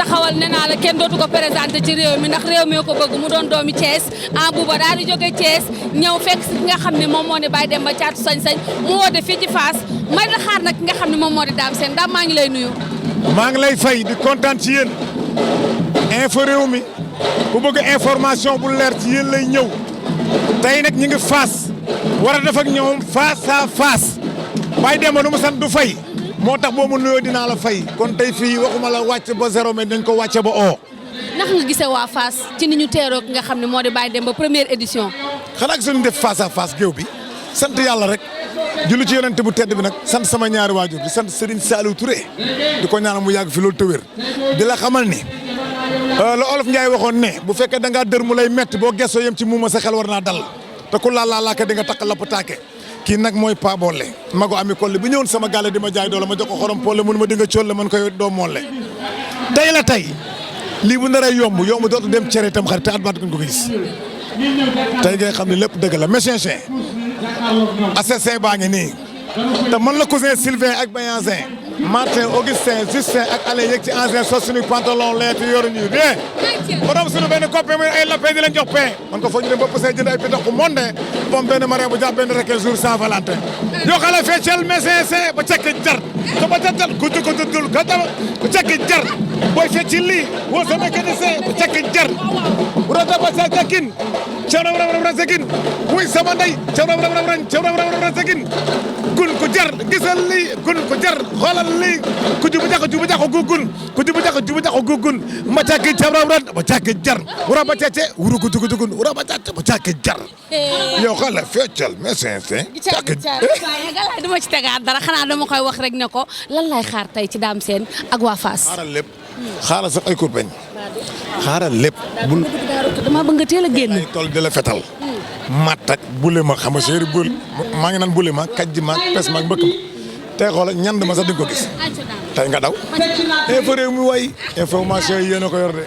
taxawal nee naa la kenn dootu ko présenté ci réew mi ndax réew mi ko bëgg mu doon doomi Thiès Bouba daal di jóge Thiès ñëw fekk si ki nga xam ne moom moo ne Baye Demba Thiatou Sañ-Sañ mu woote fii ci Fass may la xaar nag ki nga xam ne moom moo di Dame Sène Dame maa ngi lay nuyu. maa ngi lay fay di kontaan ci yéen info réew mi bu bëgg information bu leer ci yéen lay ñëw tey nag ñi ngi Fass war a def ak ñoom face à face Baye Demba nu mu sant du fay moo tax boo mu nuyoo dinaa la fay kon tey fii waxuma la wàcc ba zéro mais dañ ko wàcce ba o. ndax nga gisee waa Fass ci ni ñu teeroo ki nga xam ne moo di Baye Demba première édition. xanaa suñu def face à face géew bi sant yàlla rek julli ci yonente bu tedd bi nag sant sama ñaari waajur di sant Serigne Saliou Touré di ko ñaanal mu yàgg fi loolu te wér di la xamal ni la olof Ndiaye waxoon ne bu fekkee da ngaa dër mu lay metti boo gëstoo yem ci muuma sa xel war naa dal te ku laalaaka di nga takk lapp taake kii nag mooy Pa Bolle mago ami Kolle bi ñëwoon sama gàlle di ma jaay doole ma jox ko xorom Polle mun ma di nga cool la man koy doo moole tey la tey lii bu naree yomb dootu dem cere itam xarit te at baat ko gis tey ngay xam ne lépp dëgg la mécanicien assassin baa ngi nii te man la cousin Sylvain ak Bayanzin Martin Augustin Justin ak Alain yëg ci ancien sos suñu pantalon leeti yoru ñu dee borom suñu benn copain muy ay lapin di leen jox pain man ko foog ñu dem ba posé jënd ay pitax ku monde bom benn marin bu jàpp benn rek jour Saint-Valentin yoo xale feccel mécanicien ba cekki jar ko ba jajal guddi ko duddul ka dama ba cekki jar booy fecci lii woo sa mécanicien ba cekki jar rota ba sa jakin cawrawrawrawrasakin wuy sama ndey cawrawrawrawrasakin gun ku jar gisal lii gun ku jar xoolal lii ku jubu jaxo gugun ku jubu jaxo gugun ma càkki cawrawran ba càkki jar wura ba càcce wuru ku jugun wura ba càcce ba càkki jar yow xale feccal mécanicien càkki galaay duma ci tegaat dara xanaa dama koy wax rek ne ko lan lay xaar tey ci Dame Sène ak waa Fass xaaral lépp xaaral sax ay kurpeñ xaaral lépp dama bëgg nga teel a génn ay tol di la fetal mat ak bule ma xam nga séeri bul maa ngi naan bule ma kajji ma pes ma mbëkk ma tey xoola ñand ma sax di nga ko gis tey nga daw info réew mi way information yi yéen a ko yor de